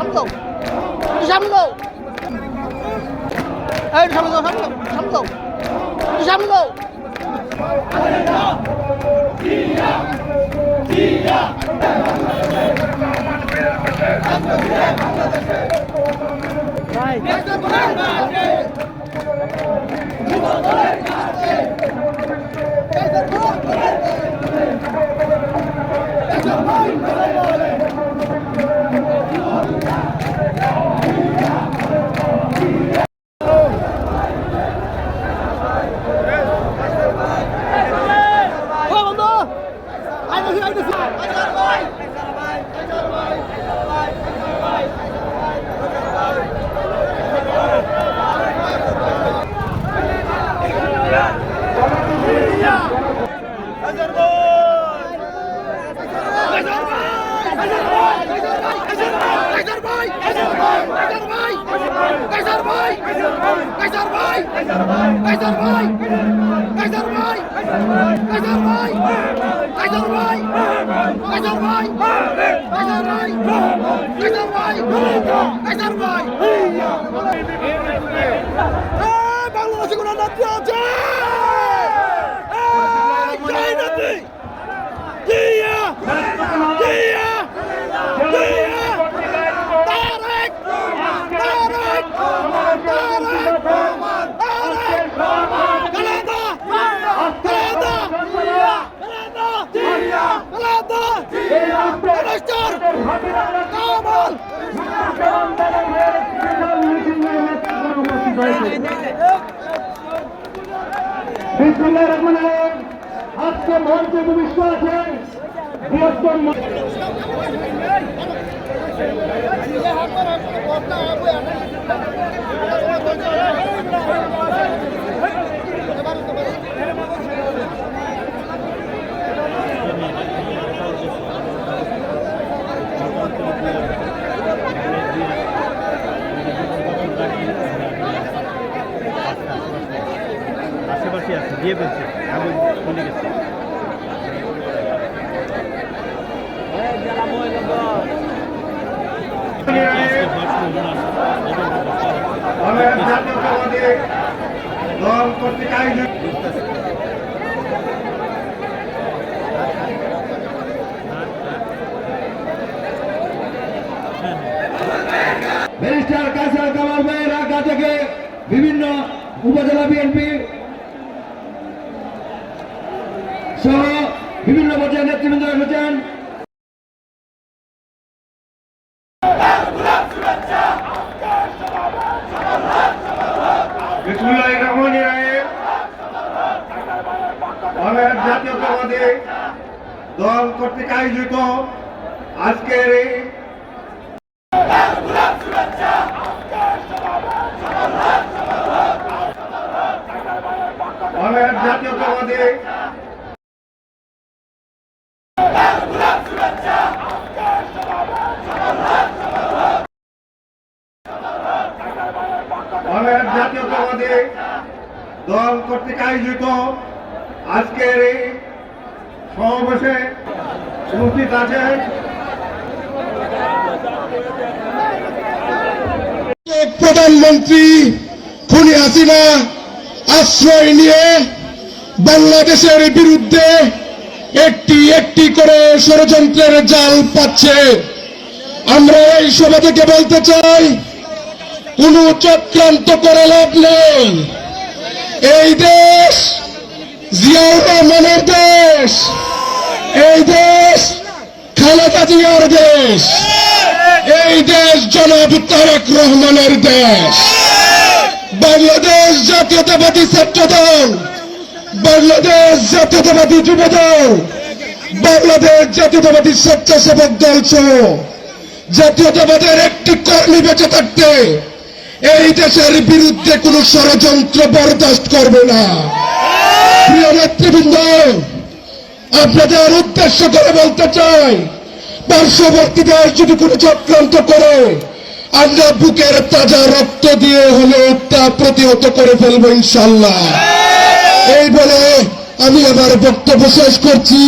সামনে সামনে এই সামনে দাও সামনে দাও সামনে দাও বাংলাদেশে কোন নাতি আছে আজকে মঞ্চে ভূমিষ্ঠ আছেন বৃহত্তর আশেপাশে আছে দিয়ে ফেলছে আগুন চলে গেছে দল কর্তৃক আয়োজিত ব্যারিস্টার কায়সার কামাল ভাইয়ের ঢাকা থেকে বিভিন্ন উপজেলা বিএনপি সহ বিভিন্ন পর্যায়ের নেতৃবৃন্দ এসেছেন। জাতীয়তাবাদী দল কর্তৃক আয়োজিত আজকের এই জাতীয়তাবাদী জাতীয়তাবাদী দল কর্তৃক আয়োজিত আজকের এই সমাবেশে উপস্থিত আছেন প্রধানমন্ত্রী খুনি হাসিনা আশ্রয় নিয়ে বাংলাদেশের বিরুদ্ধে একটি একটি করে ষড়যন্ত্রের জাল পাচ্ছে। আমরা এই সভা থেকে বলতে চাই, কোন চক্রান্ত করে লাভ নেই। এই দেশ জিয়াউর রহমানের দেশ, এই দেশ খালেদা জিয়ার দেশ, এই দেশ জনাব তারেক রহমানের দেশ। বাংলাদেশ জাতীয়তাবাদী ছাত্র দল, বাংলাদেশ জাতীয়তাবাদী যুব দল, বাংলাদেশ জাতীয়তাবাদী স্বেচ্ছাসেবক দল সহ জাতীয়তাবাদের একটি কর্মী বেঁচে থাকতে এই দেশের বিরুদ্ধে কোন ষড়যন্ত্র বরদাস্ত করবে না। প্রিয় নেতৃবৃন্দ, আপনাদের উদ্দেশ্য করে বলতে চাই, পার্শ্ববর্তী দেশ যদি কোন চক্রান্ত করে আমরা বুকের তাজা রক্ত দিয়ে হলেও তা প্রতিহত করে ফেলবো ইনশাল্লাহ। এই বলে আমি আমার বক্তব্য শেষ করছি।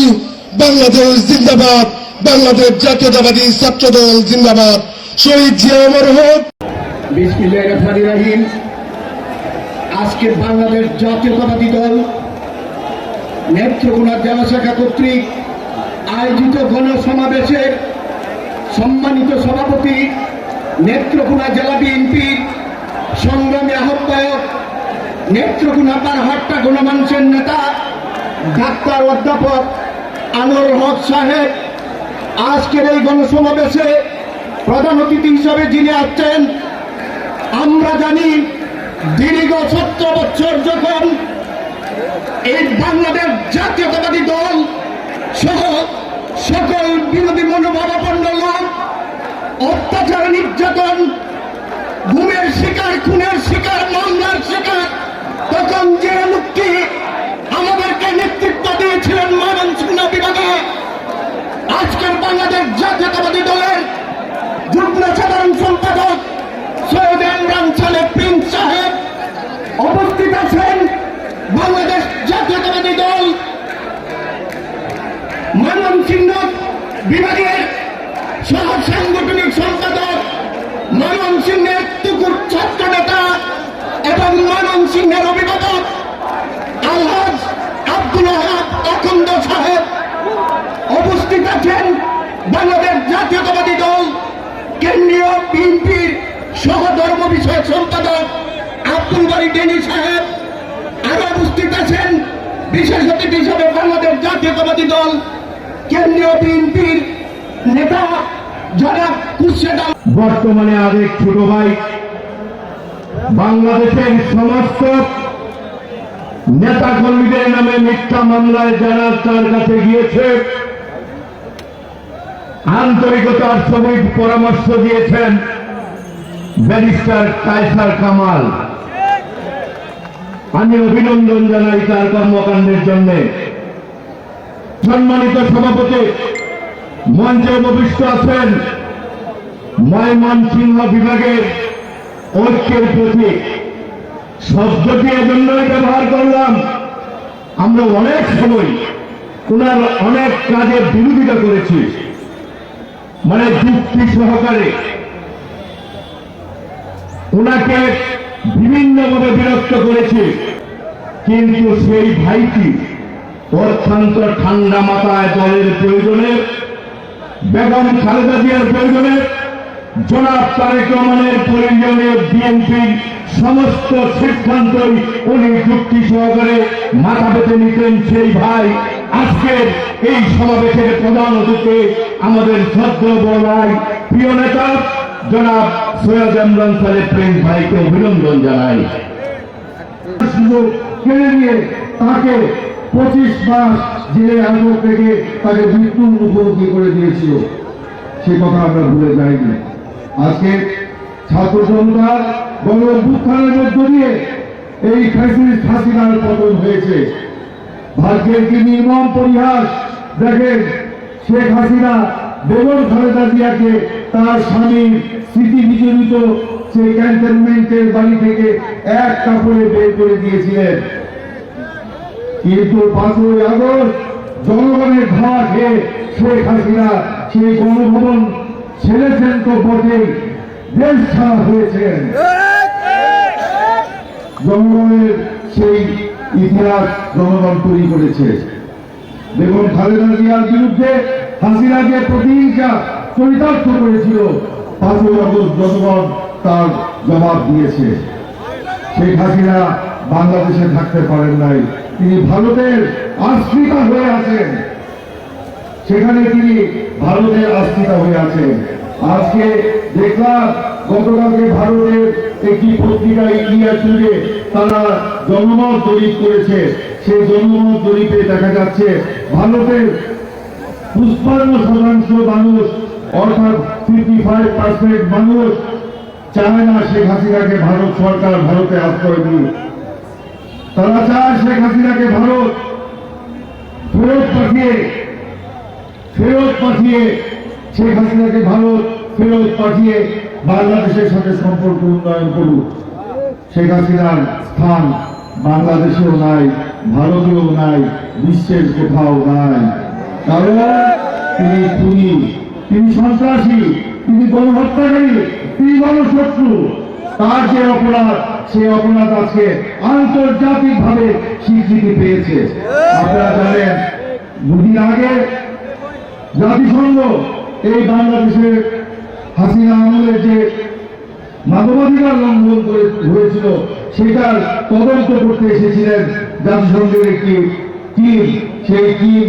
বাংলাদেশ জিন্দাবাদ, বাংলাদেশ জাতীয়তাবাদী ছাত্রদল জিন্দাবাদ। শহীদ জিয়া অমর হোক। বিসমিল্লাহির রহমানির রহিম। আজকে বাংলাদেশ জাতীয়তাবাদী দল নেত্রকোনা জেলা শাখা কর্তৃক আয়োজিত গণসমাবেশের সম্মানিত সভাপতি, নেত্রকোনা জেলা বিএনপির সংগ্রামী আহ্বায়ক, নেত্রকোনা বারহাট্টা গণমানুষের নেতা ডাক্তার অধ্যাপক আনোয়ার হক সাহেব আজকের এই গণসমাবেশে প্রধান অতিথি হিসাবে যিনি আসছেন। আমরা জানি দীর্ঘ 17 বছর যখন এই বাংলাদেশ জাতীয়তাবাদী দল সহ সকল বিরোধী মনোভাবাপন্ন লোক অত্যাচার, নির্যাতন, গুমের শিকার, খুনের শিকার, মামলার শিকার, তখন যে লোকটি আমাদেরকে নেতৃত্ব দিয়েছিলেন ময়মনসিংহ বিভাগে, আজকের বাংলাদেশ জাতীয়তাবাদী দলের যুগ্ম সাধারণ সম্পাদক সৈয়দ ইমরান সালেহ প্রিন্স সাহেব উপস্থিত আছেন। বাংলাদেশ জাতীয়তাবাদী দল ময়মনসিংহ বিভাগের সহ সাংগঠনিক সম্পাদক, ময়মনসিংহের তুকুর ছাত্র নেতা এবং ময়মনসিংহের অভিভাবক আলহাজ আব্দুল ওয়াহাব অখন্দ সাহেব উপস্থিত আছেন। বাংলাদেশ জাতীয়তাবাদী দল কেন্দ্রীয় বিএনপির সহ ধর্ম বিষয়ক সম্পাদক আব্দুল বারী ডেনি সাহেব আরো উপস্থিত আছেন। বিশেষ অতিথি হিসাবে বাংলাদেশ জাতীয়তাবাদী দল কেন্দ্রীয় বিএনপির নেতা জনাব খুরশেদ আলম। বর্তমানে আরেক ছোট ভাই বাংলাদেশের সমস্ত নেতা কর্মীদের নামে মিথ্যা মামলায় যারা তার কাছে গিয়েছে, আন্তরিকতার সহিত পরামর্শ দিয়েছেন ব্যারিস্টার কায়সার কামাল। আমি অভিনন্দন জানাই তার কর্মকাণ্ডের জন্য। সম্মানিত সভাপতি, মঞ্চে উপবিষ্ট আছেন ময়মনসিংহ বিভাগের ঐক্যের প্রতীক। শব্দটি এজন্যই ব্যবহার করলাম, আমরা অনেক সময় ওনার অনেক কাজের বিরোধিতা করেছি, মানে যুক্তি সহকারে ওনাকে বিভিন্নভাবে বিরক্ত করেছি, কিন্তু সেই ভাইটি অত্যন্ত ঠান্ডা মাথায় দলের প্রয়োজনে, বেগম খালেদা জিয়ার প্রয়োজনে, জনাব তারেক রহমানের প্রয়োজনে বিএনপির সমস্ত সিদ্ধান্তই উনি যুক্তি সহকারে মাথা পেতে নিতেন। সেই ভাই আজকের এই সমাবেশের প্রধান অতিথি আমাদের শ্রদ্ধেয় বড় ভাই, প্রিয় নেতা জনাব সৈয়দ ইমরান সালেহ প্রিন্স ভাইকে অভিনন্দন জানাই। সুযোগ কেড়ে নিয়ে তাকে 25 মাস জেলে আটক থেকে তাকে মৃত্যুর মুখোমুখি করে দিয়েছিল, সে কথা আমরা ভুলে যাইনি। আজকে ছাত্র জনতার গণ অভ্যুত্থানের মধ্য দিয়ে এই হাসিনার পতন হয়েছে। ভাগ্যের কি নির্মম পরিহাস! দেখেন, শেখ হাসিনা বেগম খালেদা জিয়াকে তার স্বামীর স্মৃতি বিজড়িত সেই ক্যান্টনমেন্টের বাড়ি থেকে এক কাপড়ে বের করে দিয়েছিলেন, কিন্তু 5ই আগস্ট জনগণের ধাওয়া খেয়ে শেখ হাসিনা সেই গণভবন ছেড়েছেন তো বটেই, দেশ ছাড়া হয়েছেন। জনগণের সেই ইতিহাস জনগণ তৈরি করেছে। বেগম খালেদা জিয়ার বিরুদ্ধে হাসিনাকে প্রতিহিংসা চরিতার্থ করেছিল, 5ই আগস্ট জনগণ তার জবাব দিয়েছে। শেখ হাসিনা বাংলাদেশে থাকতে পারেন নাই, তিনি ভারতের আশ্রিতা হয়ে আছেন, সেখানে তিনি ভারতের আশ্রিতা হয়ে আছেন। আজকে দেখলাম গতকালকে ভারতের একটি পত্রিকা ইন্ডিয়া টুডে তারা জনমত জরিপ করেছে। সেই জনমত জরিপে দেখা যাচ্ছে ভারতের 55% মানুষ, অর্থাৎ 55% মানুষ চায় না শেখ হাসিনাকে ভারত সরকার ভারতে আশ্রয় দিক। তারা চায় শেখ হাসিনাকে ভারত ফেরত পাঠিয়ে শেখ হাসিনাকে ভারত ফেরত পাঠিয়ে বাংলাদেশের সাথে সম্পর্ক উন্নয়ন করুক। শেখ হাসিনার স্থান বাংলাদেশেও নাই, ভারতেও নাই, বিশ্বের কোথাও নাই। কারণ তিনি খুনি, তিনি সন্ত্রাসী, তিনি গণহত্যাকারী, তিনি গণশত্রু, তার যে অপরাধ, সে অপরাধ আজকে আন্তর্জাতিক ভাবে স্বীকৃতি পেয়েছে। আপনারা জানেন দুদিন আগে জাতিসংঘ এই বাংলাদেশের হাসিনা আমলের যে মানবাধিকার লঙ্ঘন হয়েছিল সেটার তদন্ত করতে এসেছিলেন জাতিসংঘের একটি টিম। সেই টিম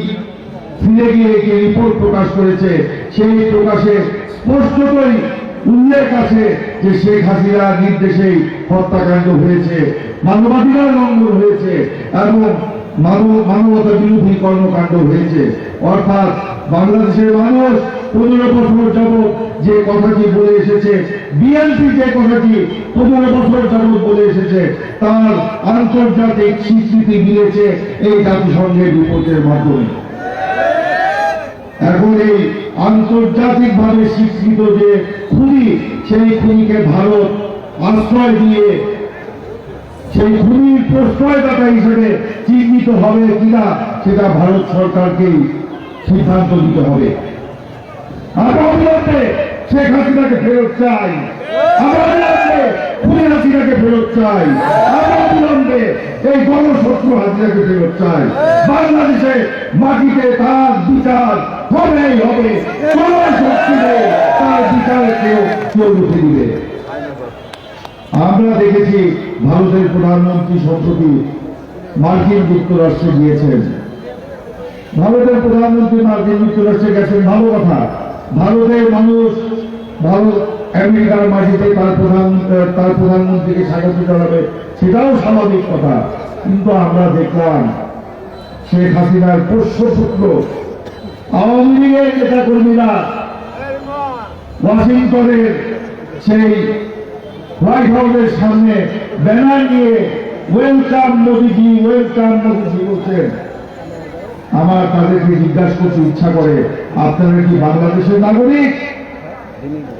ফিরে গিয়ে একটি রিপোর্ট প্রকাশ করেছে। সেই প্রকাশে স্পষ্টতই উল্লেখ আছে যে শেখ হাসিনার নির্দেশেই হত্যাকাণ্ড হয়েছে, মানবাধিকার লঙ্ঘন হয়েছে এবং মানবতা বিরোধী কর্মকাণ্ড হয়েছে। অর্থাৎ বাংলাদেশের মানুষ 15 বছর যাবৎ যে কথাটি বলে এসেছে, বিএনপি যে কথাটি 15 বছর যাবৎ বলে এসেছে, তার আন্তর্জাতিক স্বীকৃতি মিলেছে এই জাতিসংঘের রিপোর্টের মাধ্যমে। এখন এই আন্তর্জাতিক ভাবে স্বীকৃত যে খুনি, সেই খুনিকে ভারত আশ্রয় দিয়ে সেই খুনির প্রশ্রয়দাতা হিসেবে চিহ্নিত হবে কিনা সেটা ভারত সরকারকেই সিদ্ধান্ত নিতে হবে। আমরা অবিলম্বে শেখ হাসিনাকে ফেরত চাই, আমরা অবিলম্বে খুনি হাসিনাকে ফেরত চাই, আমরা অবিলম্বে এই গণশত্রু হাসিনাকে ফেরত চাই। বাংলাদেশে মাটিতে তার বিচার হবেই হবে, সময় শক্তি নেই তার বিচারে কেউ উঠে দিবে। আমরা দেখেছি ভারতের প্রধানমন্ত্রী সম্প্রতি মার্কিন যুক্তরাষ্ট্রে গিয়েছেন। ভারতের প্রধানমন্ত্রী মার্কিন যুক্তরাষ্ট্রে গেছেন, ভালো কথা। ভারতের মানুষ ভারত আমেরিকার মাটিতে তার প্রধানমন্ত্রীকে স্বাগত জানাবে, সেটাও স্বাভাবিক কথা। কিন্তু আমরা দেখলাম শেখ হাসিনার পোষ্যপুত্র আওয়ামী লীগের নেতা কর্মীরা ওয়াশিংটনের সেই হোয়াইট হাউসের সামনে ব্যানার নিয়ে ওয়েলকাম মোদিজি, ওয়েলকাম মোদিজি বলছেন। আমার তাদেরকে জিজ্ঞাসা করতে ইচ্ছা করে, আপনারা কি বাংলাদেশের নাগরিক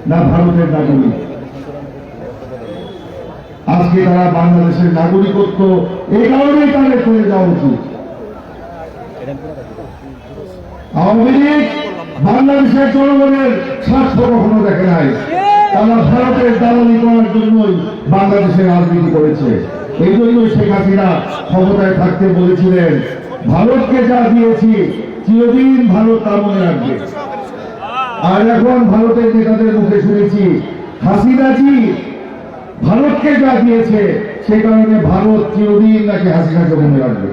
না ভারতের নাগরিক? আজকে তারা বাংলাদেশের নাগরিকত্ব এই কারণেই তাদের চলে যাওয়া উচিত। আওয়ামী লীগ বাংলাদেশের জনগণের স্বার্থ কখনো দেখে নাই, তারা ভারতের দালালি করার জন্যই বাংলাদেশের রাজনীতি করেছে। এই জন্যই শেখ হাসিনা ক্ষমতায় থাকতে বলেছিলেন, ভারতকে যা দিয়েছি চিরদিন ভারত তা মনে রাখবে। আর এখন ভারতের নেতাদের মুখে শুনেছি হাসিনাজি ভারতকে যা দিয়েছে সে কারণে ভারত চিরদিন নাকি হাসিনাকে মনে রাখবে।